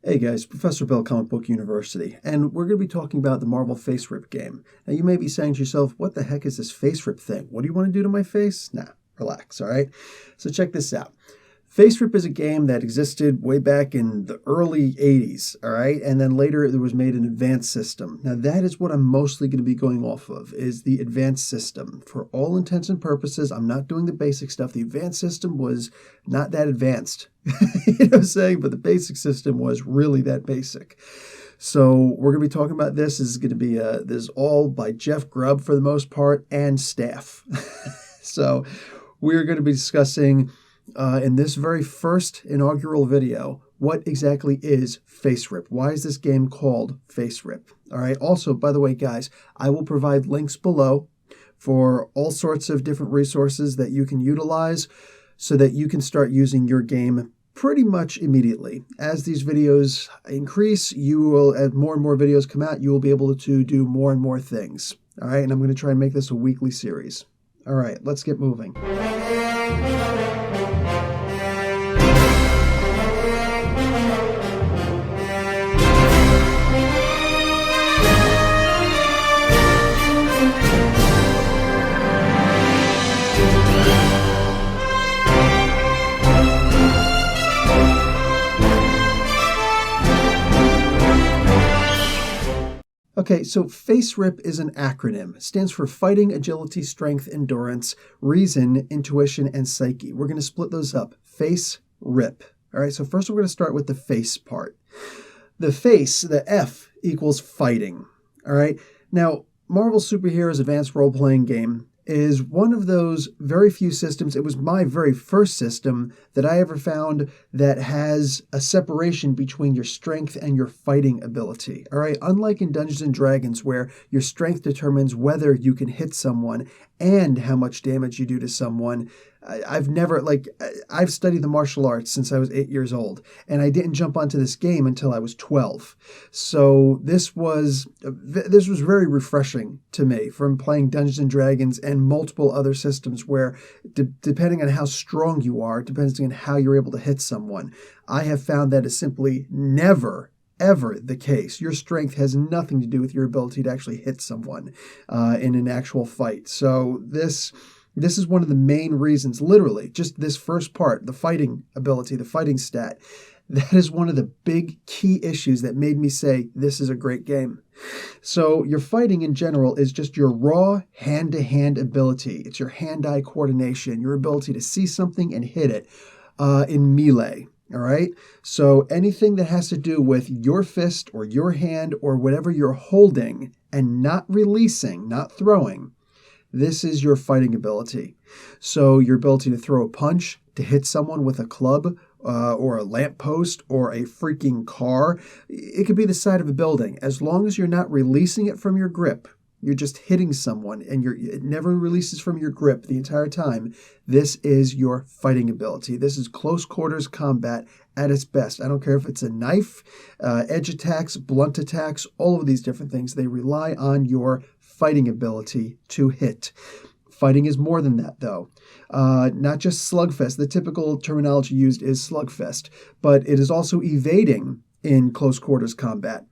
Hey guys, Professor Bill, Comic Book University, and we're going to be talking about the Marvel FASERIP game. Now you may be saying to yourself, what the heck is this FASERIP thing? What do you want to do to my face? Nah, relax, alright? So check this out. FASERIP is a game that existed way back in the early 80s, alright? And then later it was made an advanced system. Now that is what I'm mostly going to be going off of, is the advanced system. For all intents and purposes, I'm not doing the basic stuff. The advanced system was not that advanced. You know what I'm saying? But the basic system was really that basic. So we're going to be talking about this. This is going to be this is all by Jeff Grubb for the most part and staff. So we're going to be discussing in this very first inaugural video, what exactly is FASERIP? Why is this game called FASERIP? All right. Also, by the way, guys, I will provide links below for all sorts of different resources that you can utilize so that you can start using your game pretty much immediately. As these videos increase, you will, as more and more videos come out, you will be able to do more and more things. All right. And I'm going to try and make this a weekly series. All right. Let's get moving. Okay, so FASERIP is an acronym. It stands for Fighting, Agility, Strength, Endurance, Reason, Intuition, and Psyche. We're going to split those up. FASERIP. All right, so first we're going to start with the face part. The face, the F, equals fighting. All right, now Marvel Superheroes Advanced Roleplaying Game is one of those very few systems. It was my very first system that I ever found that has a separation between your strength and your fighting ability. All right, unlike in Dungeons and Dragons, where your strength determines whether you can hit someone and how much damage you do to someone. I've studied the martial arts since I was 8 years old, and I didn't jump onto this game until I was 12. So this was very refreshing to me from playing Dungeons and Dragons and multiple other systems where, depending on how strong you are, depending on how you're able to hit someone, I have found that is simply never ever the case. Your strength has nothing to do with your ability to actually hit someone in an actual fight. So this is one of the main reasons, literally, just this first part, the fighting ability, the fighting stat. That is one of the big key issues that made me say this is a great game. So your fighting in general is just your raw hand-to-hand ability. It's your hand-eye coordination, your ability to see something and hit it in melee. All right. So anything that has to do with your fist or your hand or whatever you're holding and not releasing, not throwing, this is your fighting ability. So your ability to throw a punch, to hit someone with a club or a lamppost or a freaking car. It could be the side of a building. As long as you're not releasing it from your grip, you're just hitting someone and it never releases from your grip the entire time. This is your fighting ability. This is close quarters combat at its best. I don't care if it's a knife, edge attacks, blunt attacks, all of these different things. They rely on your fighting ability to hit. Fighting is more than that, though. Not just slugfest. The typical terminology used is slugfest, but it is also evading in close quarters combat.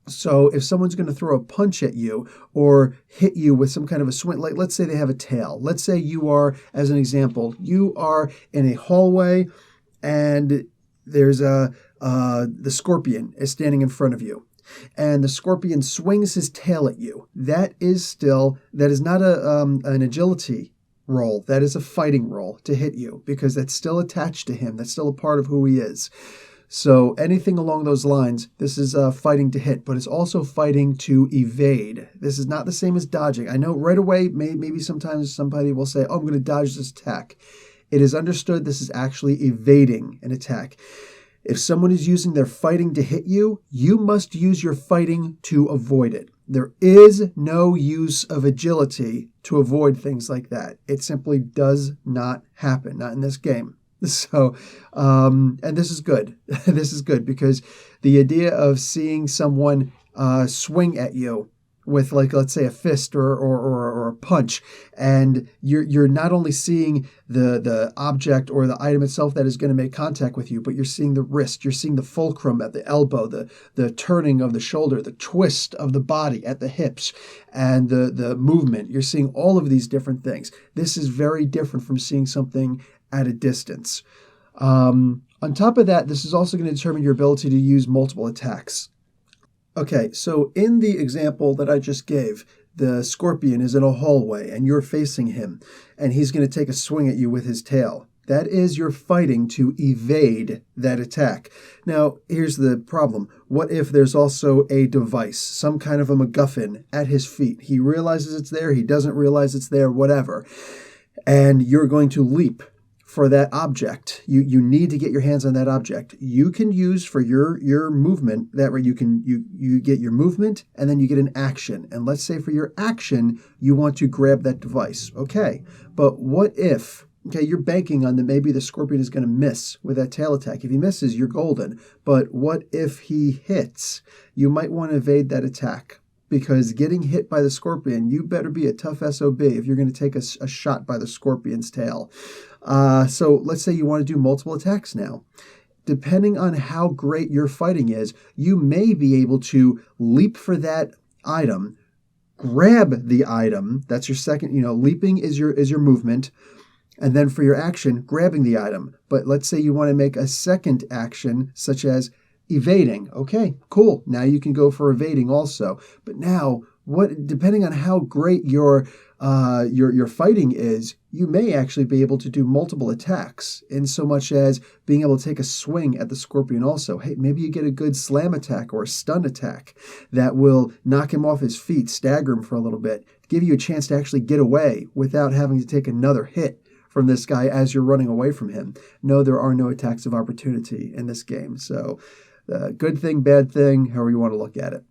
So if someone's going to throw a punch at you or hit you with some kind of a swing, like let's say they have a tail. Let's say you are, as an example, you are in a hallway and there's the scorpion is standing in front of you. And the scorpion swings his tail at you. That is not an agility roll. That is a fighting roll to hit you because that's still attached to him. That's still a part of who he is. So anything along those lines, this is fighting to hit, but it's also fighting to evade. This is not the same as dodging. I know right away, maybe sometimes somebody will say, oh, I'm going to dodge this attack. It is understood this is actually evading an attack. If someone is using their fighting to hit you, you must use your fighting to avoid it. There is no use of agility to avoid things like that. It simply does not happen, not in this game. So, and this is good. This is good because the idea of seeing someone swing at you with, like, let's say a fist or a punch, and you're not only seeing the object or the item itself that is going to make contact with you, but you're seeing the wrist, you're seeing the fulcrum at the elbow, the turning of the shoulder, the twist of the body at the hips, and the movement. You're seeing all of these different things. This is very different from seeing something at a distance. On top of that, this is also going to determine your ability to use multiple attacks. Okay, so in the example that I just gave, the scorpion is in a hallway and you're facing him, and he's going to take a swing at you with his tail. That is you're fighting to evade that attack. Now, here's the problem. What if there's also a device, some kind of a MacGuffin at his feet? He realizes it's there, he doesn't realize it's there, whatever. And you're going to leap for that object. You need to get your hands on that object. You can use for your movement, that way you get your movement and then you get an action. And let's say for your action, you want to grab that device. Okay, but what if, you're banking on that maybe the scorpion is going to miss with that tail attack. If he misses, you're golden. But what if he hits? You might want to evade that attack, because getting hit by the scorpion, you better be a tough SOB if you're going to take a shot by the scorpion's tail. So let's say you want to do multiple attacks now. Depending on how great your fighting is, you may be able to leap for that item, grab the item. That's your second, leaping is your movement. And then for your action, grabbing the item. But let's say you want to make a second action, such as evading. Okay, cool. Now you can go for evading also. But now, depending on how great your fighting is, you may actually be able to do multiple attacks, in so much as being able to take a swing at the scorpion also. Hey, maybe you get a good slam attack or a stun attack that will knock him off his feet, stagger him for a little bit, give you a chance to actually get away without having to take another hit from this guy as you're running away from him. No, there are no attacks of opportunity in this game. So, good thing, bad thing, however you want to look at it.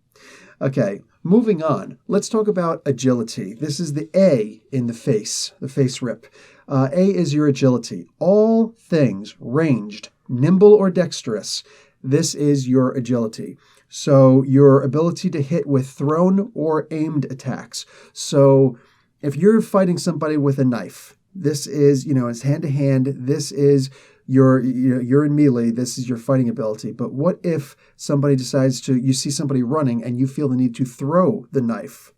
Okay, moving on. Let's talk about agility. This is the A in the FASERIP. A is your agility. All things ranged, nimble or dexterous. This is your agility. So your ability to hit with thrown or aimed attacks. So if you're fighting somebody with a knife, this is, it's hand-to-hand. This is you're in melee. This is your fighting ability. But what if somebody decides you see somebody running and you feel the need to throw the knife?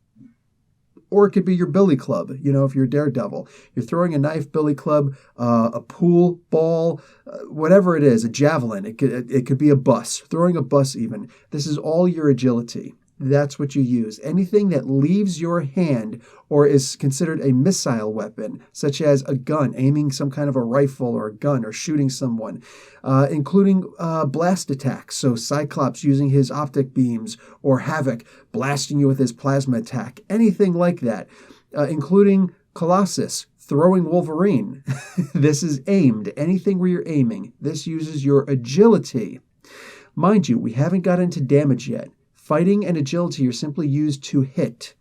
Or it could be your billy club, if you're Daredevil. You're throwing a knife, billy club, a pool ball, whatever it is, a javelin. It could be a bus, throwing a bus even. This is all your agility. That's what you use. Anything that leaves your hand or is considered a missile weapon, such as a gun, aiming some kind of a rifle or a gun or shooting someone, including blast attacks. So Cyclops using his optic beams, or Havoc blasting you with his plasma attack. Anything like that, including Colossus throwing Wolverine. This is aimed. Anything where you're aiming. This uses your agility. Mind you, we haven't got into damage yet. Fighting and agility are simply used to hit.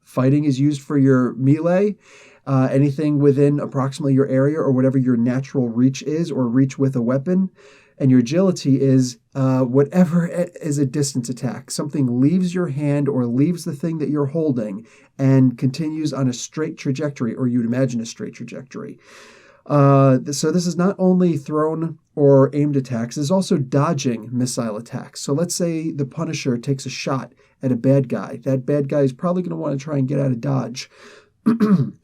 Fighting is used for your melee, anything within approximately your area or whatever your natural reach is, or reach with a weapon. And your agility is whatever is a distance attack. Something leaves your hand or leaves the thing that you're holding and continues on a straight trajectory, or you'd imagine a straight trajectory. So this is not only thrown or aimed attacks, there's also dodging missile attacks. So let's say the Punisher takes a shot at a bad guy. That bad guy is probably going to want to try and get out of dodge.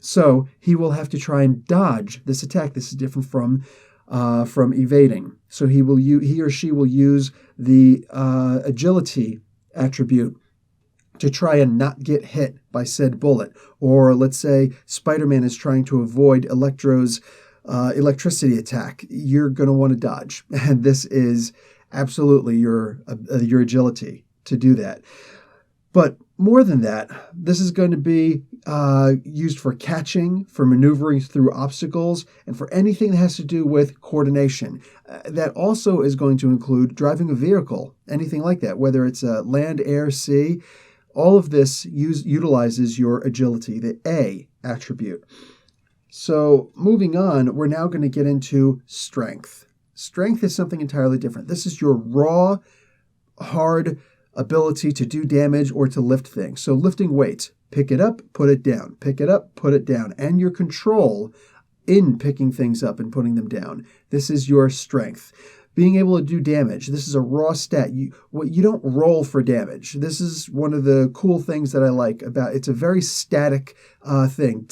So he will have to try and dodge this attack. This is different from evading. So he or she will use the agility attribute to try and not get hit by said bullet. Or let's say Spider-Man is trying to avoid Electro's electricity attack. You're going to want to dodge. And this is absolutely your agility to do that. But more than that, this is going to be used for catching, for maneuvering through obstacles, and for anything that has to do with coordination. That also is going to include driving a vehicle, anything like that, whether it's land, air, sea. All of this utilizes your agility, the A attribute. So moving on, we're now going to get into strength. Strength is something entirely different. This is your raw, hard ability to do damage or to lift things. So lifting weights, pick it up, put it down, pick it up, put it down, and your control in picking things up and putting them down. This is your strength. Being able to do damage. This is a raw stat. You don't roll for damage. This is one of the cool things that I like about it's a very static thing.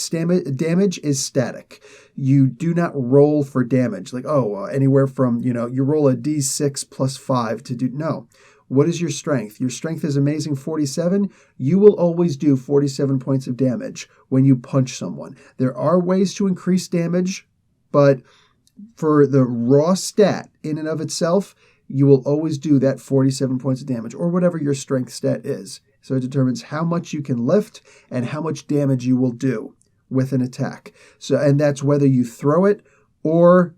Damage is static. You do not roll for damage. Like, anywhere from, you roll a d6 plus 5 to do. No. What is your strength? Your strength is amazing 47. You will always do 47 points of damage when you punch someone. There are ways to increase damage, but for the raw stat in and of itself, you will always do that 47 points of damage or whatever your strength stat is. So it determines how much you can lift and how much damage you will do with an attack. And that's whether you throw it or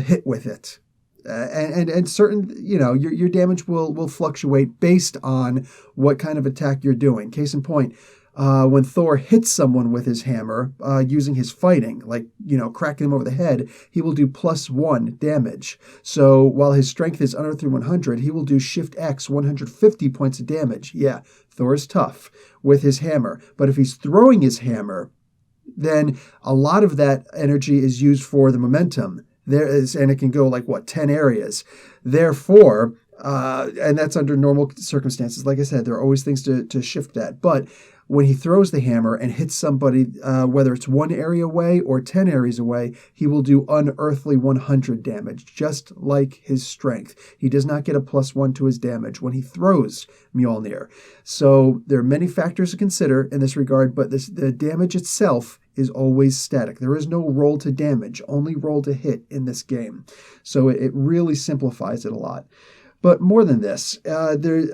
hit with it. And certain, your damage will fluctuate based on what kind of attack you're doing. Case in point, when Thor hits someone with his hammer, using his fighting, like, cracking him over the head, he will do +1 damage. So while his strength is under through 100, he will do Shift X 150 points of damage. Yeah, Thor is tough with his hammer. But if he's throwing his hammer, then a lot of that energy is used for the momentum. And it can go 10 areas. Therefore, and that's under normal circumstances. Like I said, there are always things to shift that. But when he throws the hammer and hits somebody, whether it's 1 area away or 10 areas away, he will do unearthly 100 damage, just like his strength. He does not get a +1 to his damage when he throws Mjolnir. So there are many factors to consider in this regard, but the damage itself is always static. There is no roll to damage, only roll to hit in this game. So it really simplifies it a lot. But more than this, there's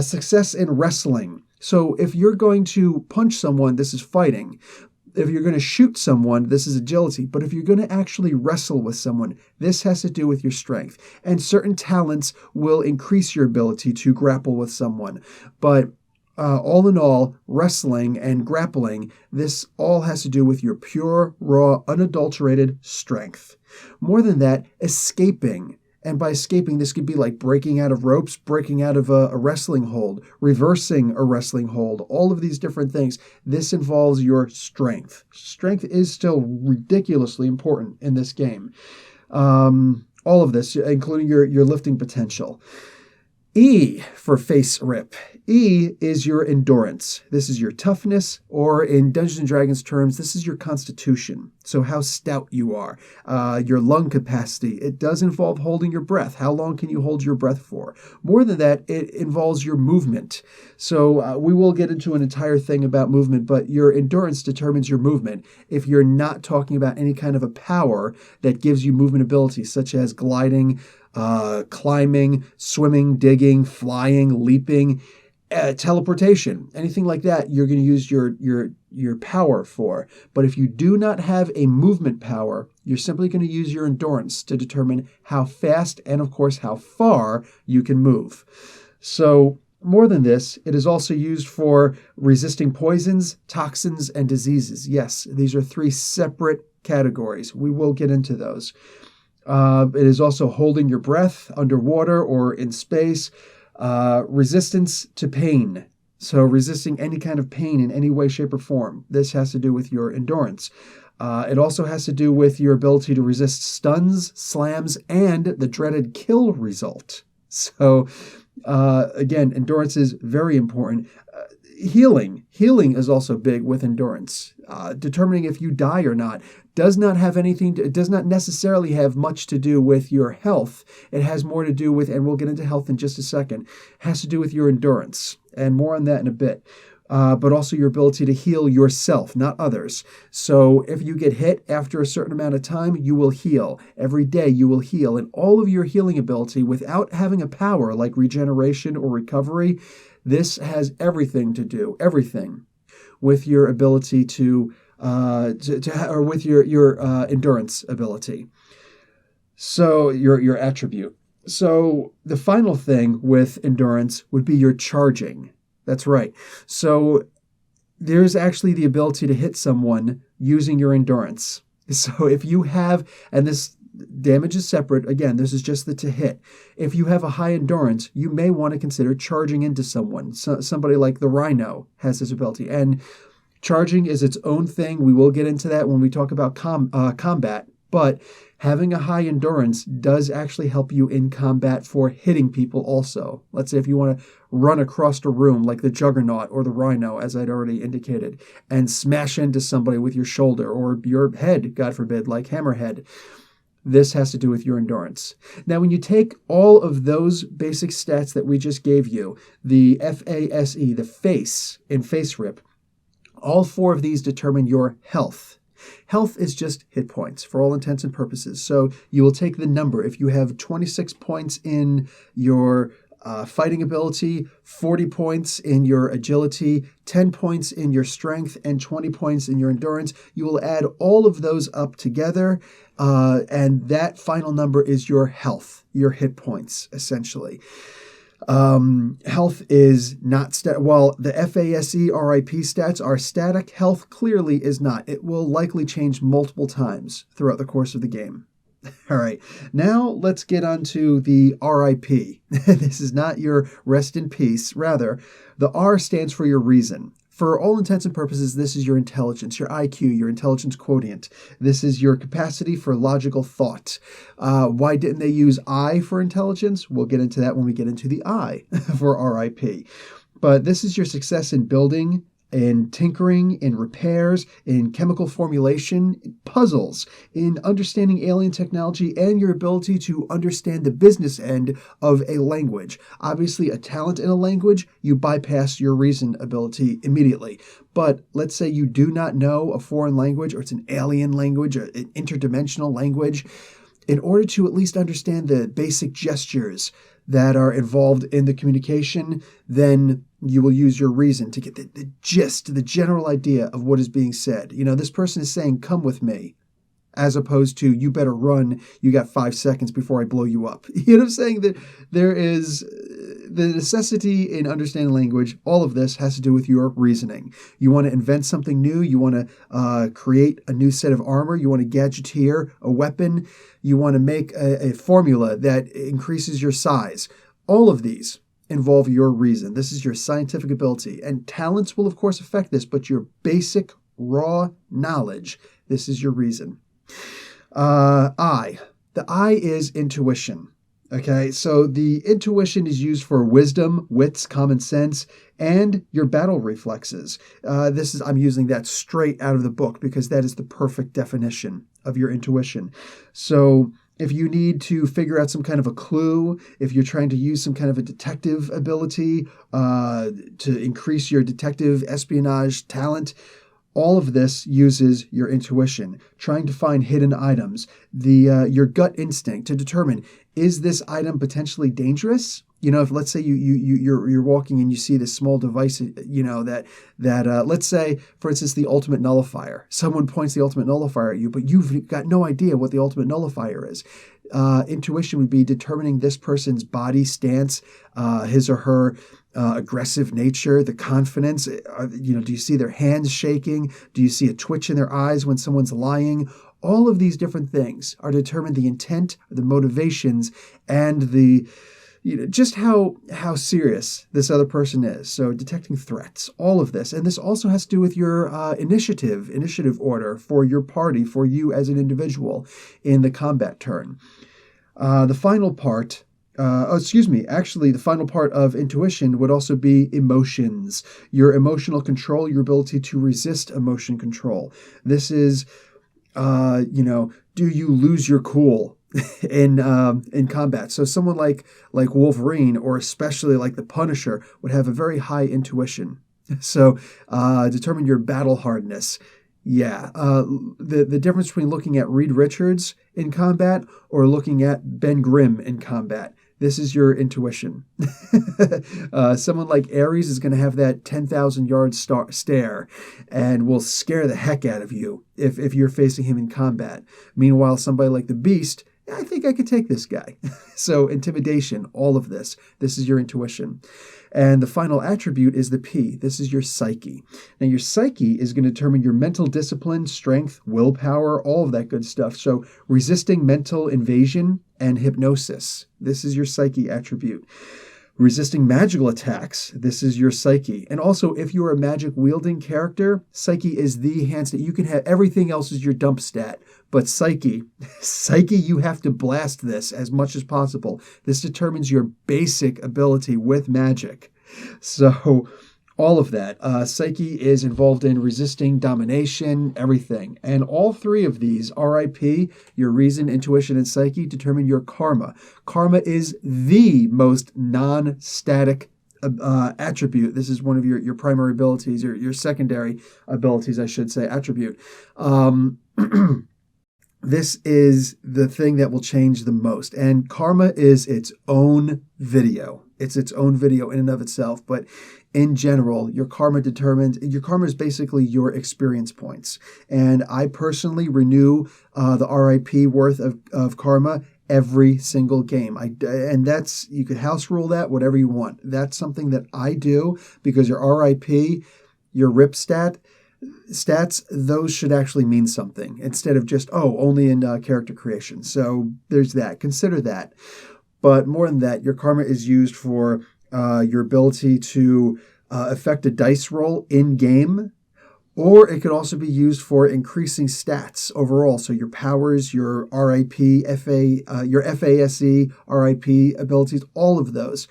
success in wrestling. So if you're going to punch someone, this is fighting. If you're going to shoot someone, this is agility. But if you're going to actually wrestle with someone, this has to do with your strength. And certain talents will increase your ability to grapple with someone. But all in all, wrestling and grappling, this all has to do with your pure, raw, unadulterated strength. More than that, escaping. And by escaping, this could be like breaking out of ropes, breaking out of a wrestling hold, reversing a wrestling hold, all of these different things. This involves your strength. Strength is still ridiculously important in this game. All of this, including your lifting potential. E for FASERIP. E is your endurance. This is your toughness, or in Dungeons & Dragons terms, this is your constitution. So how stout you are, your lung capacity. It does involve holding your breath. How long can you hold your breath for? More than that, it involves your movement. So we will get into an entire thing about movement, but your endurance determines your movement. If you're not talking about any kind of a power that gives you movement abilities, such as gliding, climbing, swimming, digging, flying, leaping, teleportation, anything like that, you're going to use your power for. But if you do not have a movement power, you're simply going to use your endurance to determine how fast and, of course, how far you can move. So more than this, it is also used for resisting poisons, toxins, and diseases. Yes, these are 3 separate categories. We will get into those. It is also holding your breath underwater or in space. Resistance to pain. So resisting any kind of pain in any way, shape, or form. This has to do with your endurance. It also has to do with your ability to resist stuns, slams, and the dreaded kill result. So again, endurance is very important. Healing is also big with endurance. Determining if you die or not does not necessarily have much to do with your health. It has more to do with, and we'll get into health in just a second, has to do with your endurance, and more on that in a bit. But also your ability to heal yourself, not others. So if you get hit after a certain amount of time, you will heal. Every day you will heal. And all of your healing ability, without having a power like regeneration or recovery, this has everything with your ability or with your endurance ability. So your attribute. So the final thing with endurance would be your charging. That's right. So there's actually the ability to hit someone using your endurance. So if you have, and this damage is separate. Again, this is just the to hit. If you have a high endurance, you may want to consider charging into someone. Somebody like the Rhino has this ability. And charging is its own thing. We will get into that when we talk about combat. But having a high endurance does actually help you in combat for hitting people also. Let's say if you want to run across a room like the Juggernaut or the Rhino, as I'd already indicated, and smash into somebody with your shoulder or your head, God forbid, like Hammerhead. This has to do with your endurance. Now, when you take all of those basic stats that we just gave you, the FASE, the face in FASERIP, all four of these determine your health. Health is just hit points for all intents and purposes. So you will take the number. If you have 26 points in your fighting ability, 40 points in your agility, 10 points in your strength, and 20 points in your endurance, you will add all of those up together, and that final number is your health, your hit points, essentially. Health is not while the FASERIP stats are static, health clearly is not. It will likely change multiple times throughout the course of the game. All right, now let's get on to the RIP. This is not your rest in peace. Rather, the R stands for your reason. For all intents and purposes, this is your intelligence, your IQ, your intelligence quotient. This is your capacity for logical thought. Why didn't they use I for intelligence? We'll get into that when we get into the I for RIP. But this is your success in building, in tinkering, in repairs, in chemical formulation, in puzzles, in understanding alien technology, and your ability to understand the business end of a language. Obviously, a talent in a language, you bypass your reason ability immediately. But let's say you do not know a foreign language, or it's an alien language, or an interdimensional language. In order to at least understand the basic gestures that are involved in the communication, then you will use your reason to get the gist, the general idea of what is being said. You know, this person is saying, come with me, as opposed to, you better run, you got 5 seconds before I blow you up. You know what I'm saying? That there is the necessity in understanding language. All of this has to do with your reasoning. You want to invent something new. You want to create a new set of armor. You want to gadgeteer a weapon. You want to make a formula that increases your size. All of these involve your reason. This is your scientific ability. And talents will, of course, affect this, but your basic, raw knowledge, this is your reason. The I is intuition. Okay, so the intuition is used for wisdom, wits, common sense, and your battle reflexes. I'm using that straight out of the book because that is the perfect definition of your intuition. So if you need to figure out some kind of a clue, if you're trying to use some kind of a detective ability to increase your detective espionage talent, all of this uses your intuition, trying to find hidden items, your gut instinct to determine, is this item potentially dangerous? You know, if let's say you're walking and you see this small device, you know, that let's say, for instance, the ultimate nullifier. Someone points the ultimate nullifier at you, but you've got no idea what the ultimate nullifier is. Intuition would be determining this person's body stance, his or her aggressive nature, the confidence. Do you see their hands shaking? Do you see a twitch in their eyes when someone's lying? All of these different things are determined the intent, the motivations, and the just how serious this other person is. So detecting threats, all of this. And this also has to do with your initiative order for your party, for you as an individual in the combat turn. The final part, the final part of intuition would also be emotions. Your emotional control, your ability to resist emotion control. This is, do you lose your cool in combat? So someone like Wolverine, or especially like the Punisher, would have a very high intuition. So determine your battle hardness. Yeah, the difference between looking at Reed Richards in combat or looking at Ben Grimm in combat. This is your intuition. Someone like Ares is going to have that 10,000-yard stare and will scare the heck out of you if you're facing him in combat. Meanwhile, somebody like the Beast I think I could take this guy. So intimidation, all of this is your intuition. And the final attribute is the P. This is your psyche. Now, your psyche is going to determine your mental discipline, strength, willpower, all of that good stuff. So resisting mental invasion and hypnosis. This is your psyche attribute. Resisting magical attacks. This is your psyche. And also, if you're a magic wielding character, psyche is the hand stat. You can have everything else is your dump stat. But psyche, you have to blast this as much as possible. This determines your basic ability with magic. So all of that. Psyche is involved in resisting domination, everything. And all three of these, RIP, your reason, intuition, and psyche, determine your karma. Karma is the most non-static attribute. This is one of your primary abilities, or your secondary abilities, I should say, attribute. This is the thing that will change the most. And karma is its own video. It's its own video in and of itself. But in general, your karma is basically your experience points. And I personally renew the RIP worth of karma every single game. And that's, you could house rule that, whatever you want. That's something that I do because your RIP, your RIP stats, those should actually mean something instead of just, only in character creation. So there's that. Consider that. But more than that, your karma is used for your ability to affect a dice roll in-game, or it could also be used for increasing stats overall. So your powers, your RIP, your FASE, RIP abilities, all of those.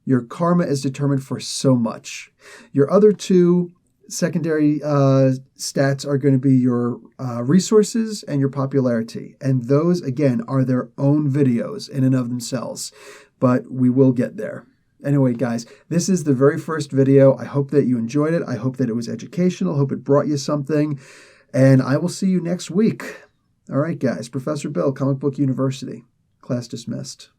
Your karma is determined for so much. Your other two secondary stats are going to be your resources and your popularity. And those, again, are their own videos in and of themselves. But we will get there. Anyway, guys, this is the very first video. I hope that you enjoyed it. I hope that it was educational. I hope it brought you something. And I will see you next week. All right, guys. Professor Bill, Comic Book University. Class dismissed.